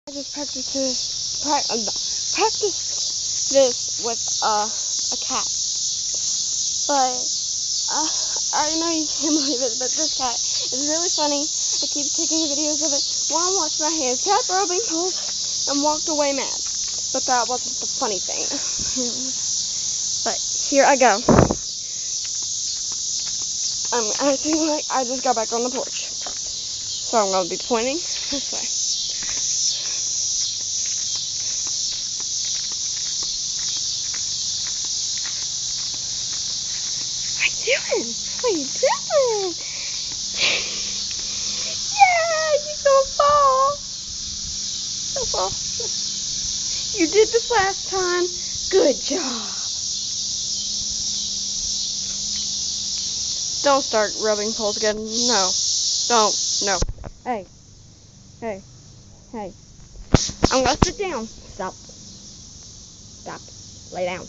I just practiced this with a cat, but I know you can't believe it, but this cat is really funny. I keep taking videos of it while I'm washing my hands. Cat rubbing pulls and walked away mad, but that wasn't the funny thing. But here I go. I'm acting like I just got back on the porch, so I'm gonna be pointing this way. What are you doing? Yeah, you're gonna fall. Don't fall. You did this last time. Good job. Don't start rubbing poles again. No. Don't. No. Hey. Hey. Hey. I'm gonna sit down. Stop. Stop. Lay down.